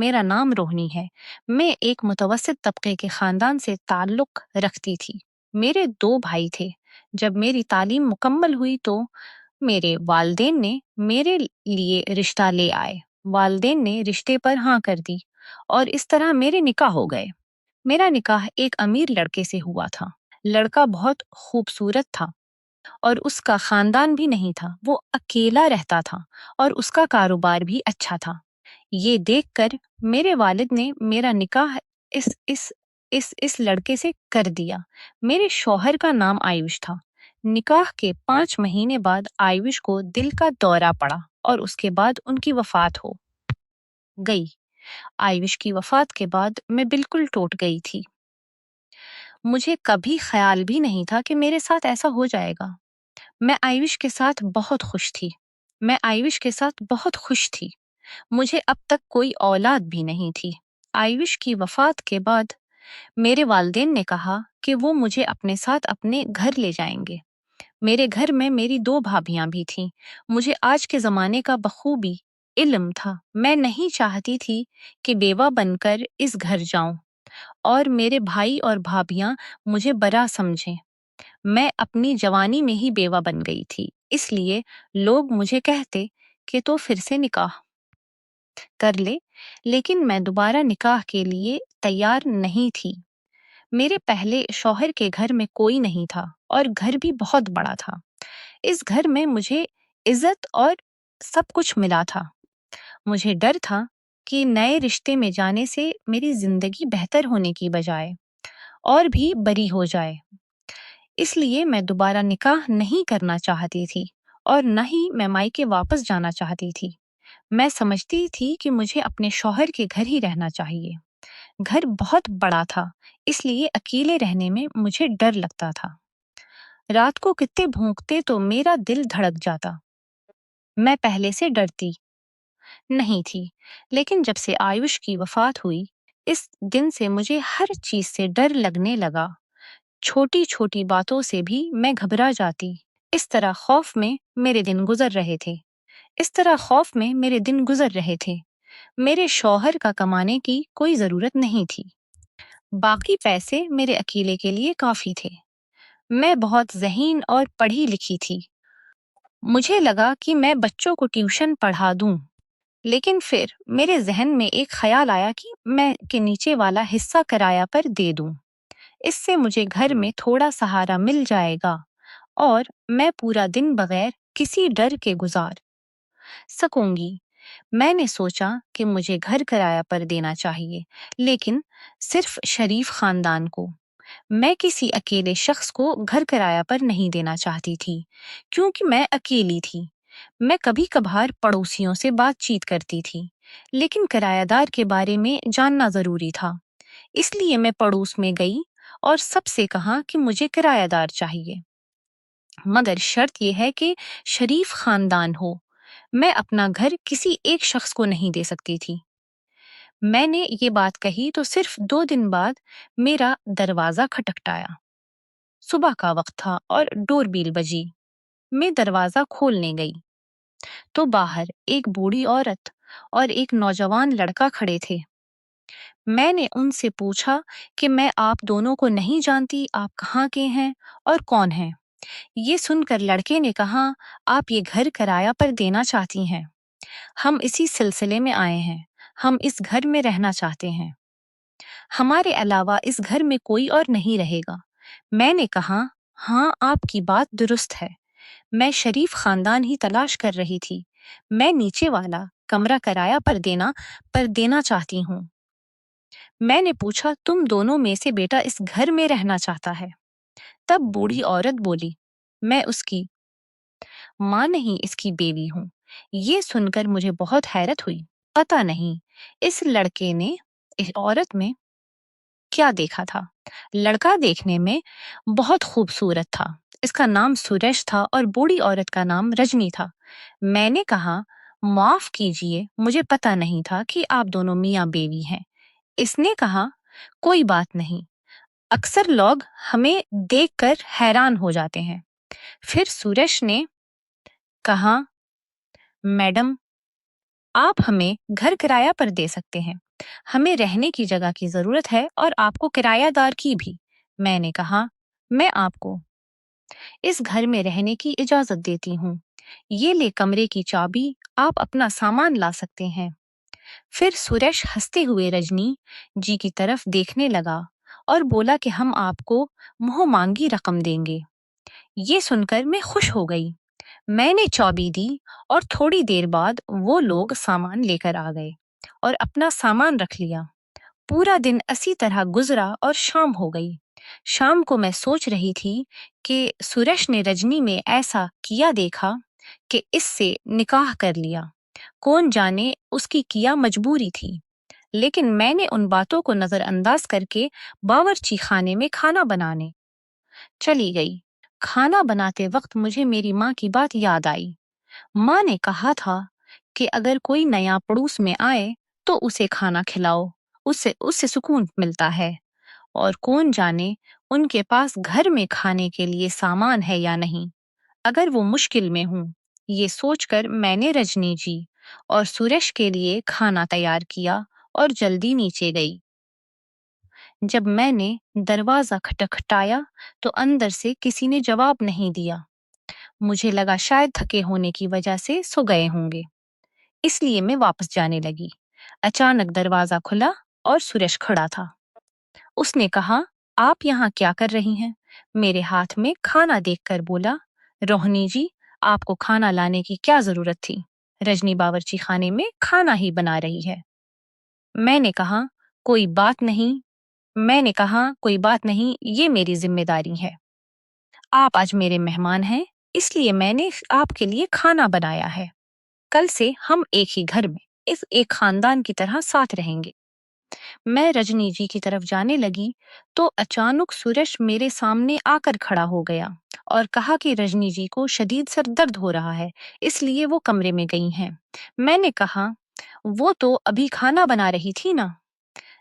मेरा नाम रोहनी है। मैं एक मुतवस्सित तबके के ख़ानदान से ताल्लुक़ रखती थी। मेरे 2 भाई थे। जब मेरी तालीम मुकम्मल हुई तो मेरे वालिदैन ने मेरे लिए रिश्ता ले आए। वालिदैन ने रिश्ते पर हाँ कर दी और इस तरह मेरे निकाह हो गए। मेरा निकाह एक अमीर लड़के से हुआ था। लड़का बहुत खूबसूरत था और उसका ख़ानदान भी नहीं था। वो अकेला रहता था और उसका कारोबार भी अच्छा था। ये देखकर मेरे वालिद ने मेरा निकाह इस इस इस लड़के से कर दिया। मेरे शौहर का नाम आयुष था। निकाह के 5 महीने बाद आयुष को दिल का दौरा पड़ा और उसके बाद उनकी वफ़ात हो गई। आयुष की वफ़ात के बाद मैं बिल्कुल टूट गई थी। मुझे कभी ख़्याल भी नहीं था कि मेरे साथ ऐसा हो जाएगा। मैं आयुष के साथ बहुत खुश थी। मैं आयुष के साथ बहुत खुश थी। मुझे अब तक कोई औलाद भी नहीं थी। आयुष की वफ़ात के बाद मेरे वालिदैन ने कहा कि वो मुझे अपने साथ अपने घर ले जाएंगे। मेरे घर में मेरी 2 भाभियां भी थीं। मुझे आज के ज़माने का बखूबी इल्म था। मैं नहीं चाहती थी कि बेवा बनकर इस घर जाऊं और मेरे भाई और भाभियां मुझे बरा समझें। मैं अपनी जवानी में ही बेवा बन गई थी। इसलिए लोग मुझे कहते कि तो फिर से निकाह कर ले, लेकिन मैं दोबारा निकाह के लिए तैयार नहीं थी। मेरे पहले शौहर के घर में कोई नहीं था और घर भी बहुत बड़ा था। इस घर में मुझे इज्जत और सब कुछ मिला था। मुझे डर था कि नए रिश्ते में जाने से मेरी जिंदगी बेहतर होने की बजाय और भी बरी हो जाए। इसलिए मैं दोबारा निकाह नहीं करना चाहती थी और न ही मैं मायके वापस जाना चाहती थी। मैं समझती थी कि मुझे अपने शौहर के घर ही रहना चाहिए। घर बहुत बड़ा था, इसलिए अकेले रहने में मुझे डर लगता था। रात को कुत्ते भौंकते तो मेरा दिल धड़क जाता। मैं पहले से डरती नहीं थी, लेकिन जब से आयुष की वफात हुई, इस दिन से मुझे हर चीज से डर लगने लगा। छोटी छोटी बातों से भी मैं घबरा जाती। इस तरह खौफ में मेरे दिन गुजर रहे थे। इस तरह खौफ में मेरे दिन गुजर रहे थे। मेरे शौहर का कमाने की कोई जरूरत नहीं थी। बाकी पैसे मेरे अकेले के लिए काफी थे। मैं बहुत ज़हीन और पढ़ी लिखी थी। मुझे लगा कि मैं बच्चों को ट्यूशन पढ़ा दूं, लेकिन फिर मेरे जहन में एक ख्याल आया कि मैं के नीचे वाला हिस्सा किराया पर दे दूं। इससे मुझे घर में थोड़ा सहारा मिल जाएगा और मैं पूरा दिन बगैर किसी डर के गुजार सकूंगी। मैंने सोचा कि मुझे घर किराया पर देना चाहिए, लेकिन सिर्फ शरीफ खानदान को। मैं किसी अकेले शख्स को घर किराया पर नहीं देना चाहती थी, क्योंकि मैं अकेली थी। मैं कभी कभार पड़ोसियों से बातचीत करती थी, लेकिन किरायादार के बारे में जानना जरूरी था। इसलिए मैं पड़ोस में गई और सबसे कहा कि मुझे किरायादार चाहिए, मगर शर्त यह है कि शरीफ खानदान हो। मैं अपना घर किसी एक शख्स को नहीं दे सकती थी। मैंने ये बात कही तो सिर्फ 2 दिन बाद मेरा दरवाजा खटखटाया। सुबह का वक्त था और डोरबेल बजी। मैं दरवाजा खोलने गई तो बाहर एक बूढ़ी औरत और एक नौजवान लड़का खड़े थे। मैंने उनसे पूछा कि मैं आप दोनों को नहीं जानती, आप कहाँ के हैं और कौन हैं। ये सुनकर लड़के ने कहा, आप ये घर किराया पर देना चाहती हैं। हम इसी सिलसिले में आए हैं। हम इस घर में रहना चाहते हैं। हमारे अलावा इस घर में कोई और नहीं रहेगा। मैंने कहा, हाँ, आपकी बात दुरुस्त है। मैं शरीफ खानदान ही तलाश कर रही थी। मैं नीचे वाला कमरा किराया पर देना चाहती हूँ। मैंने पूछा, तुम दोनों में से बेटा इस घर में रहना चाहता है? तब बूढ़ी औरत बोली, मैं उसकी माँ नहीं, इसकी बीवी हूँ। ये सुनकर मुझे बहुत हैरत हुई। पता नहीं इस लड़के ने इस औरत में क्या देखा था। लड़का देखने में बहुत खूबसूरत था। इसका नाम सुरेश था और बूढ़ी औरत का नाम रजनी था। मैंने कहा, माफ कीजिए, मुझे पता नहीं था कि आप दोनों मियाँ बीवी हैं। इसने कहा, कोई बात नहीं, अक्सर लोग हमें देखकर हैरान हो जाते हैं। फिर सुरेश ने कहा, मैडम, आप हमें घर किराया पर दे सकते हैं। हमें रहने की जगह की जरूरत है और आपको किरायादार की भी। मैंने कहा, मैं आपको इस घर में रहने की इजाजत देती हूँ। ये ले कमरे की चाबी, आप अपना सामान ला सकते हैं। फिर सुरेश हंसते हुए रजनी जी की तरफ देखने लगा और बोला कि हम आपको मुंह मांगी रकम देंगे। ये सुनकर मैं खुश हो गई। मैंने चाबी दी और थोड़ी देर बाद वो लोग सामान लेकर आ गए और अपना सामान रख लिया। पूरा दिन इसी तरह गुजरा और शाम हो गई। शाम को मैं सोच रही थी कि सुरेश ने रजनी में ऐसा किया देखा कि इससे निकाह कर लिया। कौन जाने उसकी किया मजबूरी थी। लेकिन मैंने उन बातों को नजरअंदाज करके बावर्ची खाने में खाना बनाने चली गई। खाना बनाते वक्त मुझे मेरी माँ की बात याद आई। माँ ने कहा था कि अगर कोई नया पड़ोस में आए तो उसे खाना खिलाओ, उससे उससे सुकून मिलता है। और कौन जाने उनके पास घर में खाने के लिए सामान है या नहीं, अगर वो मुश्किल में हूं। ये सोचकर मैंने रजनी जी और सुरेश के लिए खाना तैयार किया और जल्दी नीचे गई। जब मैंने दरवाजा खटखटाया तो अंदर से किसी ने जवाब नहीं दिया। मुझे लगा शायद थके होने की वजह से सो गए होंगे, इसलिए मैं वापस जाने लगी। अचानक दरवाजा खुला और सुरेश खड़ा था। उसने कहा, आप यहाँ क्या कर रही हैं? मेरे हाथ में खाना देखकर बोला, रोहिणी जी, आपको खाना लाने की क्या जरूरत थी? रजनी बावर्ची खाने में खाना ही बना रही है। मैंने कहा, कोई बात नहीं। मैंने कहा, कोई बात नहीं, ये मेरी जिम्मेदारी है। आप आज मेरे मेहमान हैं, इसलिए मैंने आपके लिए खाना बनाया है। कल से हम एक ही घर में, इस एक खानदान की तरह साथ रहेंगे। मैं रजनी जी की तरफ जाने लगी तो अचानक सुरेश मेरे सामने आकर खड़ा हो गया और कहा कि रजनी जी को शदीद सर दर्द हो रहा है, इसलिए वो कमरे में गई हैं। मैंने कहा, वो तो अभी खाना बना रही थी ना।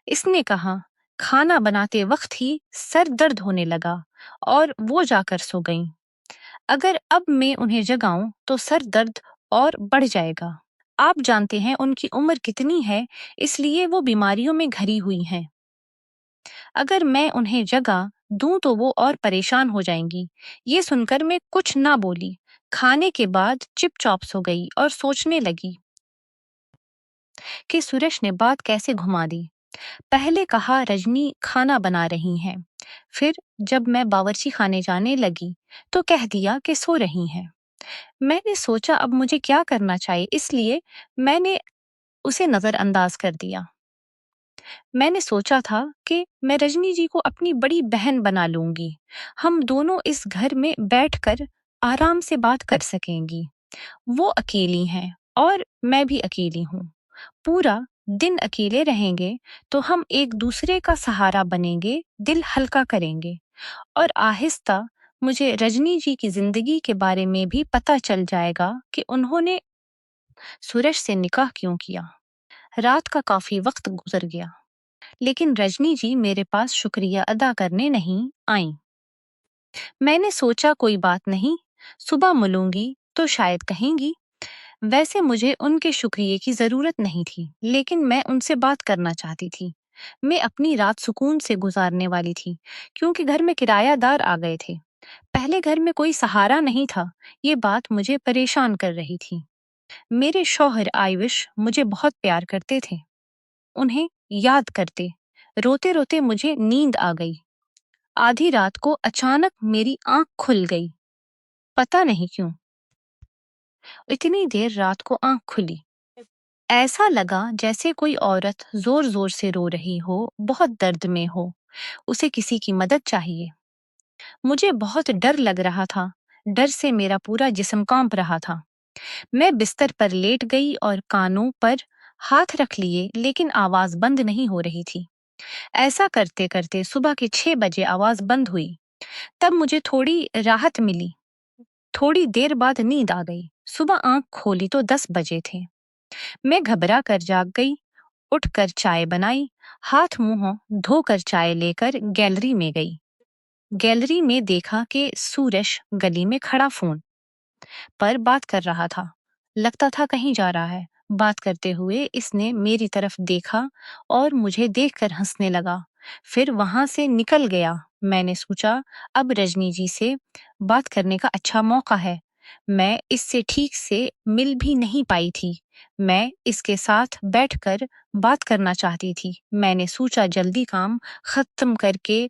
इसने कहा, खाना बनाते वक्त ही सर दर्द होने लगा और वो जाकर सो गईं। अगर अब मैं उन्हें जगाऊं तो सर दर्द और बढ़ जाएगा। आप जानते हैं उनकी उम्र कितनी है, इसलिए वो बीमारियों में घरी हुई हैं। अगर मैं उन्हें जगा दूं तो वो और परेशान हो जाएंगी। ये सुनकर मैं कुछ ना बोली। खाने के बाद चुपचाप सो गई और सोचने लगी कि सुरेश ने बात कैसे घुमा दी। पहले कहा रजनी खाना बना रही हैं, फिर जब मैं बावर्ची खाने जाने लगी तो कह दिया कि सो रही हैं। मैंने सोचा अब मुझे क्या करना चाहिए, इसलिए मैंने उसे नजरअंदाज कर दिया। मैंने सोचा था कि मैं रजनी जी को अपनी बड़ी बहन बना लूंगी। हम दोनों इस घर में बैठकर आराम से बात कर सकेंगी। वो अकेली हैं और मैं भी अकेली हूँ। पूरा दिन अकेले रहेंगे तो हम एक दूसरे का सहारा बनेंगे, दिल हल्का करेंगे। और आहिस्ता मुझे रजनी जी की जिंदगी के बारे में भी पता चल जाएगा कि उन्होंने सुरेश से निकाह क्यों किया। रात का काफी वक्त गुजर गया, लेकिन रजनी जी मेरे पास शुक्रिया अदा करने नहीं आई। मैंने सोचा कोई बात नहीं, सुबह मिलूंगी तो शायद कहेंगी। वैसे मुझे उनके शुक्रिया की जरूरत नहीं थी, लेकिन मैं उनसे बात करना चाहती थी। मैं अपनी रात सुकून से गुजारने वाली थी, क्योंकि घर में किरायादार आ गए थे। पहले घर में कोई सहारा नहीं था। ये बात मुझे परेशान कर रही थी। मेरे शौहर आयुष मुझे बहुत प्यार करते थे। उन्हें याद करते रोते रोते मुझे नींद आ गई। आधी रात को अचानक मेरी आंख खुल गई। पता नहीं क्यों इतनी देर रात को आंख खुली। ऐसा लगा जैसे कोई औरत जोर जोर से रो रही हो, बहुत दर्द में हो, उसे किसी की मदद चाहिए। मुझे बहुत डर लग रहा था। डर से मेरा पूरा जिस्म कांप रहा था। मैं बिस्तर पर लेट गई और कानों पर हाथ रख लिए, लेकिन आवाज बंद नहीं हो रही थी। ऐसा करते करते सुबह के 6 बजे आवाज बंद हुई। तब मुझे थोड़ी राहत मिली। थोड़ी देर बाद नींद आ गई। सुबह आंख खोली तो 10 बजे थे। मैं घबरा कर जाग गई, उठकर चाय बनाई, हाथ मुंह धोकर चाय लेकर गैलरी में गई। गैलरी में देखा कि सूरज गली में खड़ा फोन पर बात कर रहा था। लगता था कहीं जा रहा है। बात करते हुए इसने मेरी तरफ देखा और मुझे देखकर हंसने लगा। फिर वहां से निकल गया। मैंने सोचा अब रजनी जी से बात करने का अच्छा मौका है। मैं इससे ठीक से मिल भी नहीं पाई थी। मैं इसके साथ बैठकर बात करना चाहती थी। मैंने सोचा जल्दी काम खत्म करके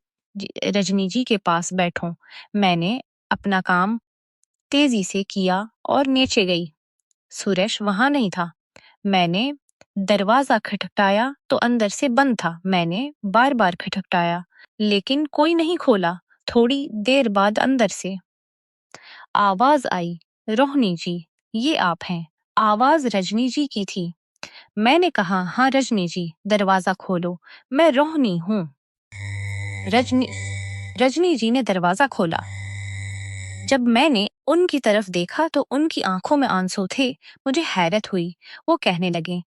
रजनी जी के पास बैठूं। मैंने अपना काम तेजी से किया और नीचे गई। सुरेश वहां नहीं था। मैंने दरवाजा खटखटाया तो अंदर से बंद था। मैंने बार बार खटखटाया लेकिन कोई नहीं खोला। थोड़ी देर बाद अंदर से आवाज आई, रोहनी जी, ये आप हैं। आवाज रजनी जी की थी। मैंने कहा, हाँ रजनी जी, दरवाजा खोलो, मैं रोहनी हूँ। रजनी रजनी जी ने दरवाजा खोला। जब मैंने उनकी तरफ देखा तो उनकी आंखों में आंसू थे। मुझे हैरत हुई। वो कहने लगे,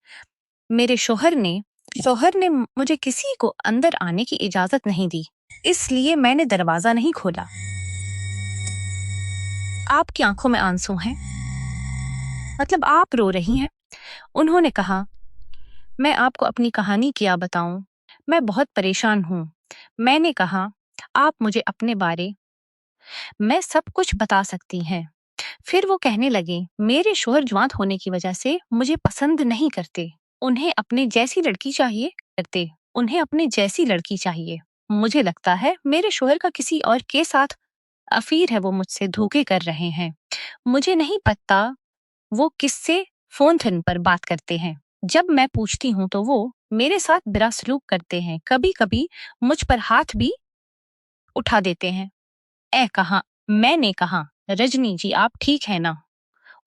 मेरे शोहर ने मुझे किसी को अंदर आने की इजाजत नहीं दी, इसलिए मैंने दरवाजा नहीं खोला। आपकी आंखों में आंसू हैं, मतलब आप रो रही हैं। उन्होंने कहा, मैं आपको अपनी कहानी क्या बताऊं, मैं बहुत परेशान हूं। मैंने कहा, आप मुझे अपने बारे में सब कुछ बता सकती हैं। फिर वो कहने लगे, मेरे शोहर जवान होने की वजह से मुझे पसंद नहीं करते। उन्हें अपने जैसी लड़की चाहिए करते उन्हें अपने जैसी लड़की चाहिए। मुझे लगता है मेरे शोहर का किसी और के साथ अफीर है, वो मुझसे धोखे कर रहे हैं। मुझे नहीं पता वो किससे फोन पर बात करते हैं। जब मैं पूछती हूँ तो वो मेरे साथ बुरा सलूक करते हैं। कभी कभी मुझ पर हाथ भी उठा देते हैं। मैंने कहा, रजनी जी आप ठीक है ना?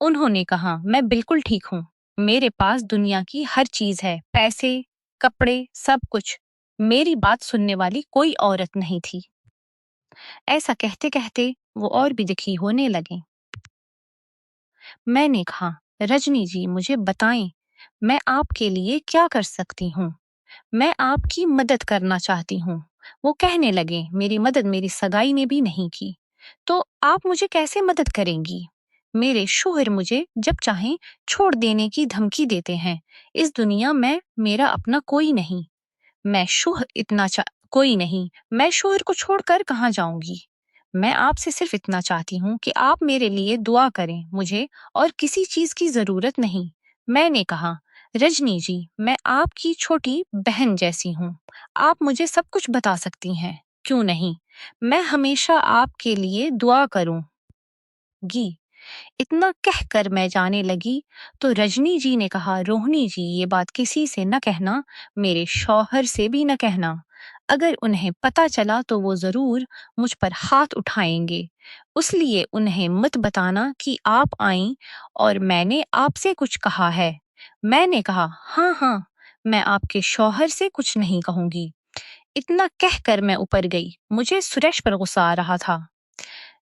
उन्होंने कहा, मैं बिल्कुल ठीक हूँ। मेरे पास दुनिया की हर चीज है, पैसे, कपड़े, सब कुछ। मेरी बात सुनने वाली कोई औरत नहीं थी। ऐसा कहते कहते वो और भी दुखी होने लगे। मैंने कहा, रजनी जी मुझे बताएं, मैं आपके लिए क्या कर सकती हूँ? मैं आपकी मदद करना चाहती हूँ। वो कहने लगे, मेरी मदद मेरी सगाई ने भी नहीं की, तो आप मुझे कैसे मदद करेंगी? मेरे शोहर मुझे जब चाहें छोड़ देने की धमकी देते हैं। इस दुनिया में मेरा अपना कोई नहीं। मैं शोहर इतना चा कोई नहीं। मैं शोहर को छोड़कर कहाँ जाऊंगी? मैं आपसे सिर्फ इतना चाहती हूँ कि आप मेरे लिए दुआ करें। मुझे और किसी चीज की जरूरत नहीं। मैंने कहा, रजनी जी, मैं आपकी छोटी बहन जैसी हूँ। आप मुझे सब कुछ बता सकती हैं। क्यों नहीं? मैं हमेशा आपके लिए दुआ करूंगी। इतना कहकर मैं जाने लगी तो रजनी जी ने कहा, रोहिणी जी ये बात किसी से न कहना, मेरे शौहर से भी न कहना। अगर उन्हें पता चला तो वो जरूर मुझ पर हाथ उठाएंगे। उसलिए उन्हें मत बताना कि आप आईं और मैंने आपसे कुछ कहा है। मैंने कहा, हाँ हाँ, मैं आपके शौहर से कुछ नहीं कहूंगी। इतना कहकर मैं ऊपर गई। मुझे सुरेश पर गुस्सा आ रहा था।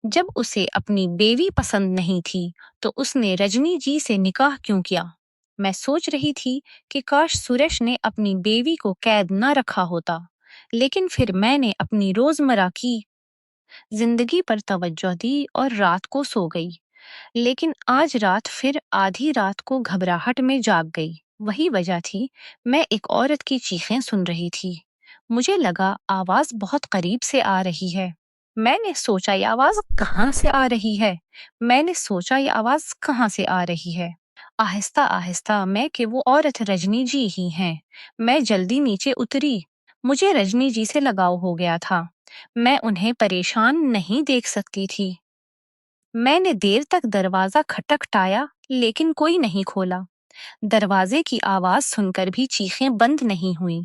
जब उसे अपनी बेवी पसंद नहीं थी तो उसने रजनी जी से निकाह क्यों किया? मैं सोच रही थी कि काश सुरेश ने अपनी बेवी को कैद न रखा होता। लेकिन फिर मैंने अपनी रोजमर्रा की जिंदगी पर तवज्जो दी और रात को सो गई। लेकिन आज रात फिर आधी रात को घबराहट में जाग गई। वही वजह थी, मैं एक औरत की चीखें सुन रही थी। मुझे लगा आवाज बहुत करीब से आ रही है। मैंने सोचा ये आवाज कहाँ से आ रही है? मैंने सोचा ये आवाज कहाँ से आ रही है? आहिस्ता आहिस्ता मैं कि वो औरत रजनी जी ही हैं। मैं जल्दी नीचे उतरी। मुझे रजनी जी से लगाव हो गया था। मैं उन्हें परेशान नहीं देख सकती थी। मैंने देर तक दरवाजा खटखटाया लेकिन कोई नहीं खोला। दरवाजे की आवाज सुनकर भी चीखें बंद नहीं हुई।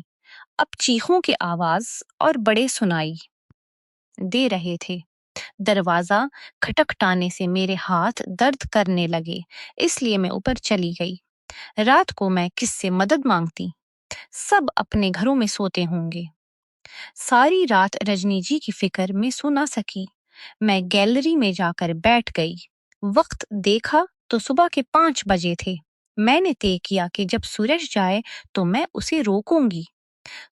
अब चीखों की आवाज और बड़े सुनाई दे रहे थे। दरवाजा खटखटाने से मेरे हाथ दर्द करने लगे, इसलिए मैं ऊपर चली गई। रात को मैं किससे मदद मांगती? सब अपने घरों में सोते होंगे। सारी रात रजनी जी की फिक्र में सो ना सकी। मैं गैलरी में जाकर बैठ गई। वक्त देखा तो सुबह के 5 बजे थे। मैंने तय किया कि जब सूरज जाए तो मैं उसे रोकूंगी।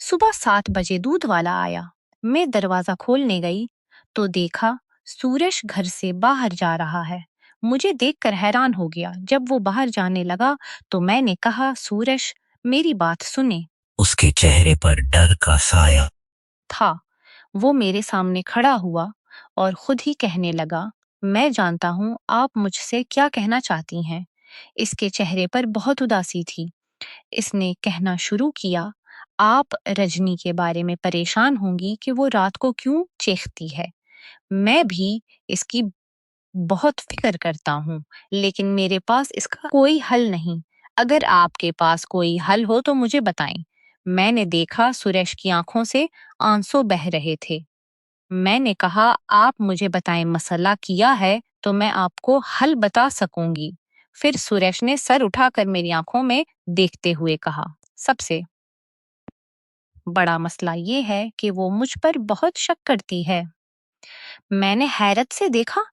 सुबह 7 बजे दूध वाला आया। मैं दरवाजा खोलने गई तो देखा सूरज घर से बाहर जा रहा है। मुझे देखकर हैरान हो गया। जब वो बाहर जाने लगा तो मैंने कहा, सूरज, मेरी बात सुने। उसके चेहरे पर डर का साया था। वो मेरे सामने खड़ा हुआ और खुद ही कहने लगा, मैं जानता हूँ आप मुझसे क्या कहना चाहती हैं। इसके चेहरे पर बहुत उदासी थी। इसने कहना शुरू किया, आप रजनी के बारे में परेशान होंगी कि वो रात को क्यों चीखती है। मैं भी इसकी बहुत फिक्र करता हूँ, लेकिन मेरे पास इसका कोई हल नहीं। अगर आपके पास कोई हल हो तो मुझे बताएं। मैंने देखा सुरेश की आंखों से आंसू बह रहे थे। मैंने कहा, आप मुझे बताएं मसला किया है तो मैं आपको हल बता सकूंगी। फिर सुरेश ने सर उठाकर मेरी आंखों में देखते हुए कहा, सबसे बड़ा मसला ये है कि वो मुझ पर बहुत शक करती है। मैंने हैरत से देखा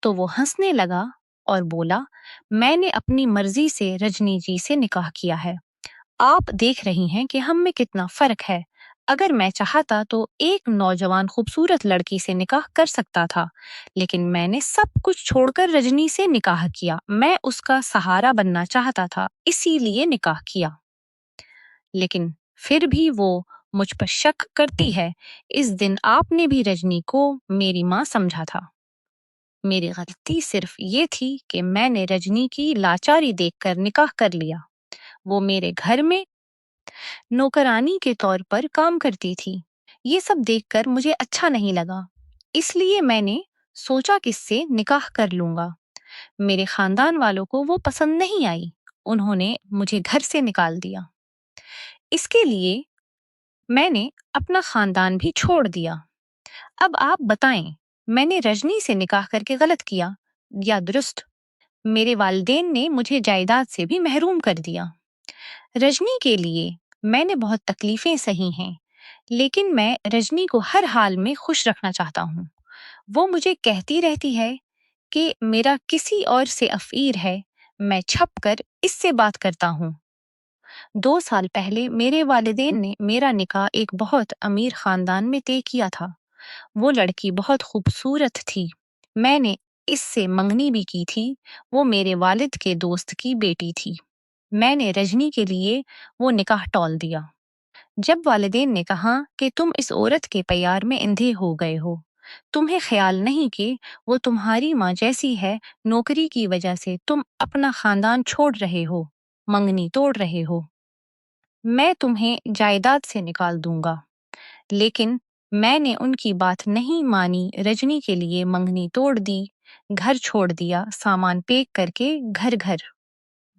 तो वो हंसने लगा और बोला, मैंने अपनी मर्जी से रजनी जी से निकाह किया है। आप देख रही हैं कि हम में कितना फर्क है। अगर मैं चाहता तो एक नौजवान खूबसूरत लड़की से निकाह कर सकता था, लेकिन मैंने सब कुछ छोड़कर रजनी से निकाह किया। मैं उसका सहारा बनना चाहता था, इसीलिए निकाह किया। लेकिन फिर भी वो मुझ पर शक करती है। इस दिन आपने भी रजनी को मेरी माँ समझा था। मेरी गलती सिर्फ ये थी कि मैंने रजनी की लाचारी देखकर निकाह कर लिया। वो मेरे घर में नौकरानी के तौर पर काम करती थी। ये सब देखकर मुझे अच्छा नहीं लगा, इसलिए मैंने सोचा कि इससे निकाह कर लूंगा। मेरे खानदान वालों को वो पसंद नहीं आई। उन्होंने मुझे घर से निकाल दिया। इसके लिए मैंने अपना खानदान भी छोड़ दिया। अब आप बताएं, मैंने रजनी से निकाह करके गलत किया या दुरुस्त? मेरे वालिदैन ने मुझे जायदाद से भी महरूम कर दिया। रजनी के लिए मैंने बहुत तकलीफें सही हैं, लेकिन मैं रजनी को हर हाल में खुश रखना चाहता हूँ। वो मुझे कहती रहती है कि मेरा किसी और से अफीर है। मैं छप कर इससे बात करता हूँ। 2 साल पहले मेरे वालिदैन ने मेरा निकाह एक बहुत अमीर खानदान में तय किया था। वो लड़की बहुत खूबसूरत थी। मैंने इससे मंगनी भी की थी। वो मेरे वालिद के दोस्त की बेटी थी। मैंने रजनी के लिए वो निकाह टौल दिया। जब वालिदैन ने कहा कि तुम इस औरत के प्यार में अंधे हो गए हो, तुम्हें ख्याल नहीं कि वो तुम्हारी माँ जैसी है, नौकरी की वजह से तुम अपना खानदान छोड़ रहे हो, मंगनी तोड़ रहे हो, मैं तुम्हें जायदाद से निकाल दूंगा। लेकिन मैंने उनकी बात नहीं मानी, रजनी के लिए मंगनी तोड़ दी, घर छोड़ दिया, सामान पैक करके घर घर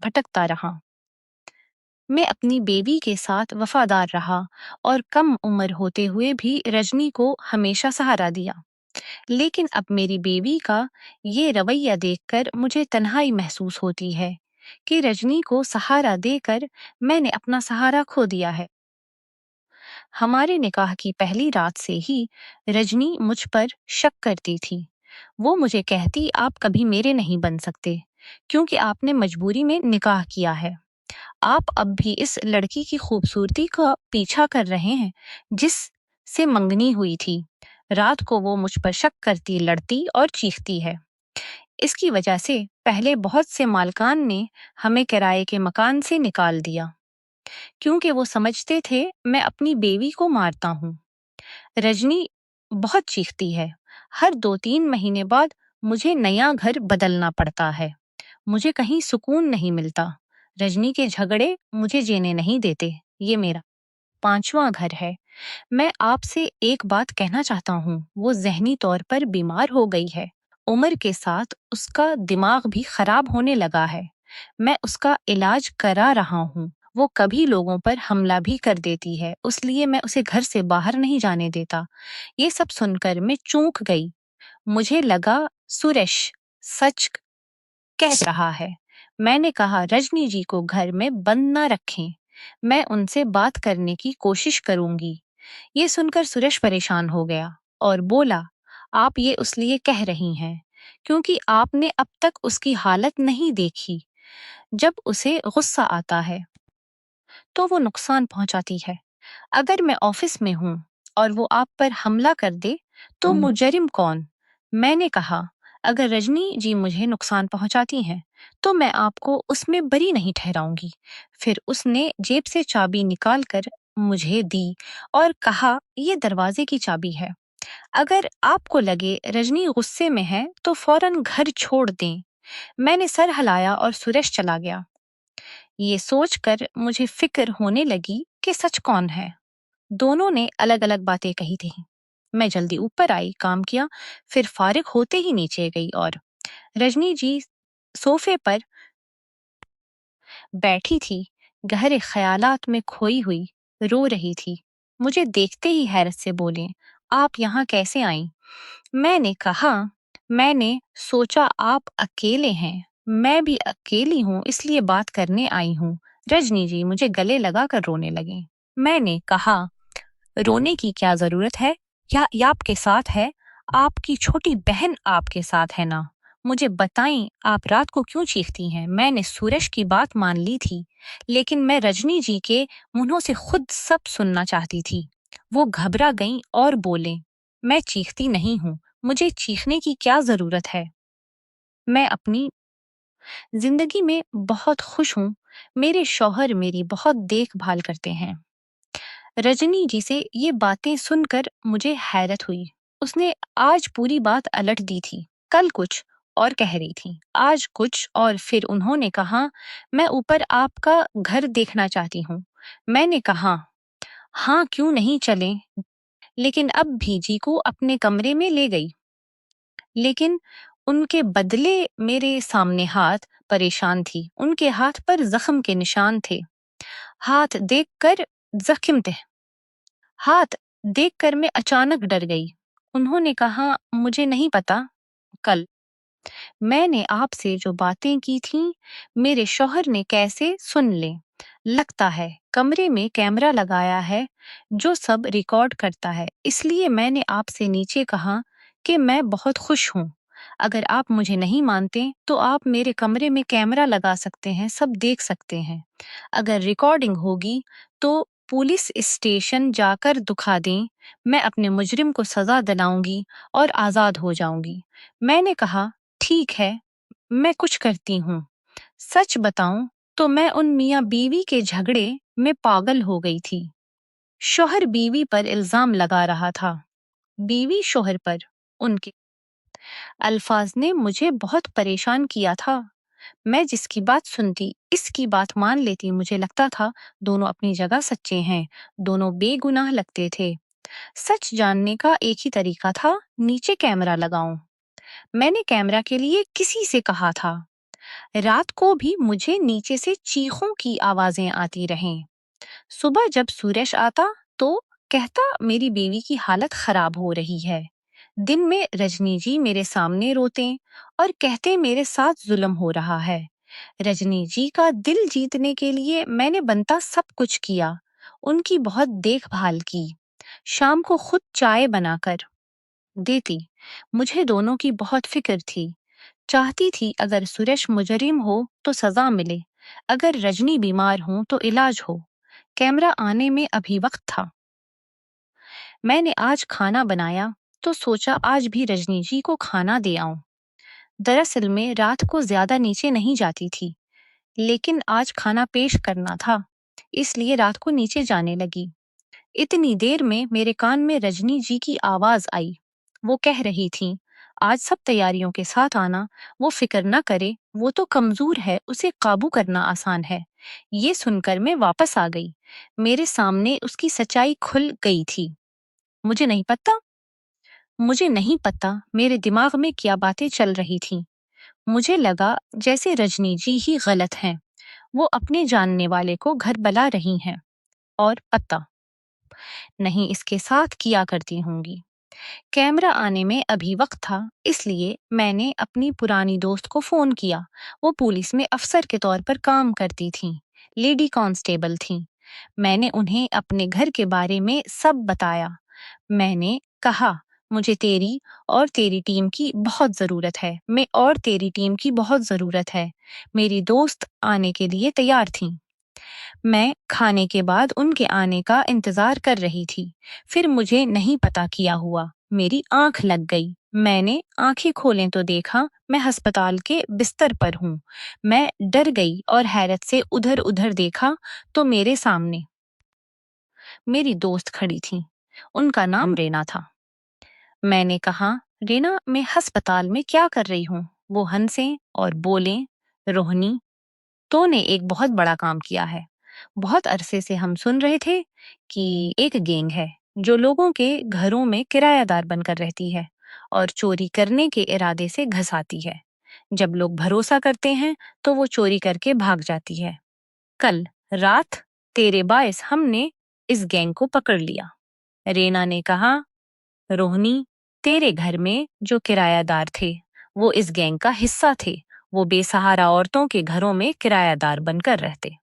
भटकता रहा। मैं अपनी बेबी के साथ वफादार रहा और कम उम्र होते हुए भी रजनी को हमेशा सहारा दिया। लेकिन अब मेरी बेबी का ये रवैया देखकर मुझे तन्हाई महसूस होती है कि रजनी को सहारा देकर मैंने अपना सहारा खो दिया है। हमारे निकाह की पहली रात से ही रजनी मुझ पर शक करती थी। वो मुझे कहती, आप कभी मेरे नहीं बन सकते क्योंकि आपने मजबूरी में निकाह किया है। आप अब भी इस लड़की की खूबसूरती का पीछा कर रहे हैं जिस से मंगनी हुई थी। रात को वो मुझ पर शक करती, लड़ती और चीखती है। इसकी वजह से पहले बहुत से मालकान ने हमें किराए के मकान से निकाल दिया क्योंकि वो समझते थे मैं अपनी बेवी को मारता हूँ। रजनी बहुत चीखती है। हर 2-3 महीने बाद मुझे नया घर बदलना पड़ता है। मुझे कहीं सुकून नहीं मिलता। रजनी के झगड़े मुझे जीने नहीं देते। ये मेरा 5वां घर है। मैं आपसे एक बात कहना चाहता हूँ, वो ज़हनी तौर पर बीमार हो गई है। उम्र के साथ उसका दिमाग भी खराब होने लगा है। मैं उसका इलाज करा रहा हूँ। वो कभी लोगों पर हमला भी कर देती है, इसलिए मैं उसे घर से बाहर नहीं जाने देता। ये सब सुनकर मैं चौंक गई। मुझे लगा सुरेश सच कह रहा है। मैंने कहा, रजनी जी को घर में बंद न रखें। मैं उनसे बात करने की कोशिश करूंगी। ये सुनकर सुरेश परेशान हो गया और बोला, आप ये इसलिए कह रही हैं क्योंकि आपने अब तक उसकी हालत नहीं देखी। जब उसे गुस्सा आता है तो वो नुकसान पहुंचाती है। अगर मैं ऑफिस में हूँ और वो आप पर हमला कर दे तो मुजरिम कौन? मैंने कहा, अगर रजनी जी मुझे नुकसान पहुंचाती हैं, तो मैं आपको उसमें बरी नहीं ठहराऊंगी। फिर उसने जेब से चाबी निकाल कर मुझे दी और कहा, ये दरवाजे की चाबी है। अगर आपको लगे रजनी गुस्से में है, तो फौरन घर छोड़ दें। मैंने सर हिलाया और सुरेश चला गया। ये सोचकर मुझे फिक्र होने लगी कि सच कौन है। दोनों ने अलग-अलग बातें कही थी। मैं जल्दी ऊपर आई, काम किया, फिर फारिग होते ही नीचे गई और रजनी जी सोफे पर बैठी थी, गहरे ख्यालात में खोई हुई, रो रही थी। मुझे देखते ही हैरत से बोले, आप यहाँ कैसे आईं? मैंने कहा, मैंने सोचा आप अकेले हैं। मैं भी अकेली हूँ, इसलिए बात करने आई हूँ। रजनी जी मुझे गले लगाकर रोने लगी। मैंने कहा, रोने की क्या जरूरत है? या ये आपके साथ है? आपकी छोटी बहन आपके साथ है ना? मुझे बताएं, आप रात को क्यों चीखती हैं? मैंने सूरज की बात मान ली थी, लेकिन मैं रजनी जी के मुंहों से खुद सब सुनना चाहती थी। वो घबरा गईं और बोले, मैं चीखती नहीं हूँ, मुझे चीखने की क्या जरूरत है? मैं अपनी जिंदगी में बहुत खुश हूँ। मेरे शौहर मेरी बहुत देखभाल करते हैं। रजनी जी से ये बातें सुनकर मुझे हैरत हुई। उसने आज पूरी बात अलट दी थी। कल कुछ और कह रही थी, आज कुछ और। फिर उन्होंने कहा, मैं ऊपर आपका घर देखना चाहती हूँ। मैंने कहा, हाँ क्यों नहीं, चलें। लेकिन अब भी जी को अपने कमरे में ले गई। लेकिन उनके बदले मेरे सामने हाथ परेशान थी। उनके हाथ पर जख्म के निशान थे। हाथ देखकर जख्म थे। हाथ देखकर मैं अचानक डर गई। उन्होंने कहा, मुझे नहीं पता। कल मैंने आपसे जो बातें की थीं, मेरे शौहर ने कैसे सुन ले। लगता है कमरे में कैमरा लगाया है जो सब रिकॉर्ड करता है। इसलिए मैंने आपसे नीचे कहा कि मैं बहुत खुश हूँ। अगर आप मुझे नहीं मानते तो आप मेरे कमरे में कैमरा लगा सकते हैं, सब देख सकते हैं। अगर रिकॉर्डिंग होगी तो पुलिस स्टेशन जाकर दुखा दें। मैं अपने मुजरिम को सजा दिलाऊंगी और आजाद हो जाऊंगी। मैंने कहा, ठीक है, मैं कुछ करती हूँ। सच बताऊं तो मैं उन मियाँ बीवी के झगड़े में पागल हो गई थी। शौहर बीवी पर इल्जाम लगा रहा था, बीवी शौहर पर। उनके अल्फाज ने मुझे बहुत परेशान किया था। मैं जिसकी बात सुनती, इसकी बात मान लेती। मुझे लगता था दोनों अपनी जगह सच्चे हैं, दोनों बेगुनाह लगते थे। सच जानने का एक ही तरीका था, नीचे कैमरा लगाऊं। मैंने कैमरा के लिए किसी से कहा था। रात को भी मुझे नीचे से चीखों की आवाजें आती रहें। सुबह जब सूरज आता तो कहता, मेरी बीवी की हालत खराब हो रही है। दिन में रजनी जी मेरे सामने रोते और कहते, मेरे साथ जुल्म हो रहा है। रजनी जी का दिल जीतने के लिए मैंने बनता सब कुछ किया। उनकी बहुत देखभाल की। शाम को खुद चाय बनाकर देती। मुझे दोनों की बहुत फिक्र थी। चाहती थी अगर सुरेश मुजरिम हो तो सजा मिले, अगर रजनी बीमार हो तो इलाज हो। कैमरा आने में अभी वक्त था। मैंने आज खाना बनाया तो सोचा आज भी रजनी जी को खाना दे आऊं। दरअसल में रात को ज्यादा नीचे नहीं जाती थी, लेकिन आज खाना पेश करना था, इसलिए रात को नीचे जाने लगी। इतनी देर में मेरे कान में रजनी जी की आवाज आई। वो कह रही थीं, आज सब तैयारियों के साथ आना। वो फिक्र न करे, वो तो कमजोर है, उसे काबू करना आसान है। ये सुनकर मैं वापस आ गई। मेरे सामने उसकी सच्चाई खुल गई थी। मुझे नहीं पता मुझे नहीं पता मेरे दिमाग में क्या बातें चल रही थीं। मुझे लगा जैसे रजनी जी ही गलत हैं। वो अपने जानने वाले को घर बुला रही हैं और पता नहीं इसके साथ किया करती होंगी। कैमरा आने में अभी वक्त था, इसलिए मैंने अपनी पुरानी दोस्त को फोन किया। वो पुलिस में अफसर के तौर पर काम करती थीं, लेडी कांस्टेबल थीं। मैंने उन्हें अपने घर के बारे में सब बताया। मैंने कहा, मुझे तेरी और तेरी टीम की बहुत जरूरत है। मैं और तेरी टीम की बहुत जरूरत है। मेरी दोस्त आने के लिए तैयार थी। मैं खाने के बाद उनके आने का इंतजार कर रही थी। फिर मुझे नहीं पता क्या हुआ, मेरी आंख लग गई। मैंने आंखें खोलें तो देखा मैं अस्पताल के बिस्तर पर हूँ। मैं डर गई और हैरत से उधर-उधर देखा तो मेरे सामने मेरी दोस्त खड़ी थी। उनका नाम रेना था। मैंने कहा, रेना मैं अस्पताल में क्या कर रही हूँ? वो हंसे और बोले, रोहिणी, तूने एक बहुत बड़ा काम किया है। बहुत अरसे से हम सुन रहे थे कि एक गैंग है जो लोगों के घरों में किरायादार बनकर रहती है और चोरी करने के इरादे से घुसाती है। जब लोग भरोसा करते हैं तो वो चोरी करके भाग जाती है। कल रात तेरे बायस हमने इस गैंग को पकड़ लिया। रेना ने कहा, रोहिणी, तेरे घर में जो किरायादार थे वो इस गैंग का हिस्सा थे। वो बेसहारा औरतों के घरों में किरायादार बनकर रहते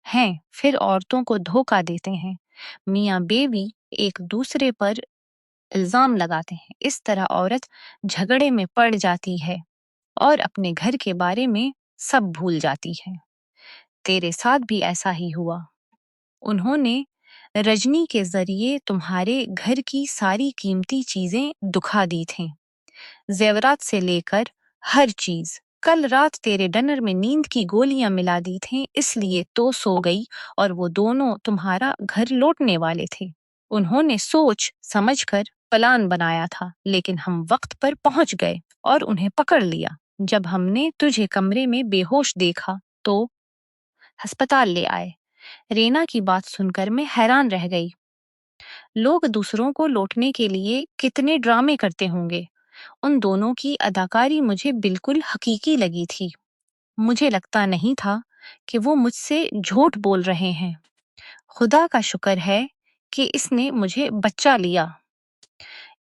हैं, फिर औरतों को धोखा देते हैं। मियाँ बीवी एक दूसरे पर इल्जाम लगाते हैं। इस तरह औरत झगड़े में पड़ जाती है और अपने घर के बारे में सब भूल जाती है। तेरे साथ भी ऐसा ही हुआ। उन्होंने रजनी के जरिए तुम्हारे घर की सारी कीमती चीजें दुखा दी थीं, जेवरात से लेकर हर चीज। कल रात तेरे डनर में नींद की गोलियां मिला दी थीं, इसलिए तो सो गई और वो दोनों तुम्हारा घर लौटने वाले थे। उन्होंने सोच समझकर प्लान बनाया था, लेकिन हम वक्त पर पहुंच गए और उन्हें पकड़ लिया। जब हमने तुझे कमरे में बेहोश देखा तो अस्पताल ले आए। रेना की बात सुनकर मैं हैरान रह गई। लोग दूसरों को लौटने के लिए कितने ड्रामे करते होंगे। उन दोनों की अदाकारी मुझे बिल्कुल हकीकी लगी थी। मुझे लगता नहीं था कि वो मुझसे झूठ बोल रहे हैं। खुदा का शुक्र है कि इसने मुझे बच्चा लिया।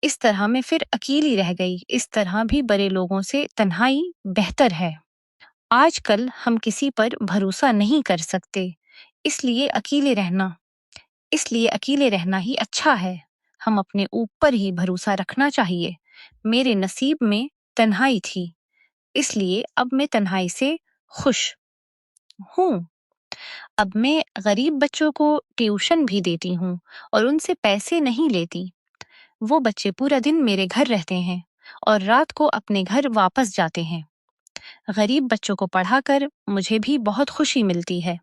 इस तरह मैं फिर अकेली रह गई। इस तरह भी बड़े लोगों से तन्हाई बेहतर है। आजकल हम किसी पर भरोसा नहीं कर सकते, इसलिए अकेले रहना इसलिए अकेले रहना ही अच्छा है। हम अपने ऊपर ही भरोसा रखना चाहिए। मेरे नसीब में तन्हाई थी, इसलिए अब मैं तन्हाई से खुश हूँ। अब मैं गरीब बच्चों को ट्यूशन भी देती हूँ और उनसे पैसे नहीं लेती। वो बच्चे पूरा दिन मेरे घर रहते हैं और रात को अपने घर वापस जाते हैं। गरीब बच्चों को पढ़ाकर मुझे भी बहुत खुशी मिलती है।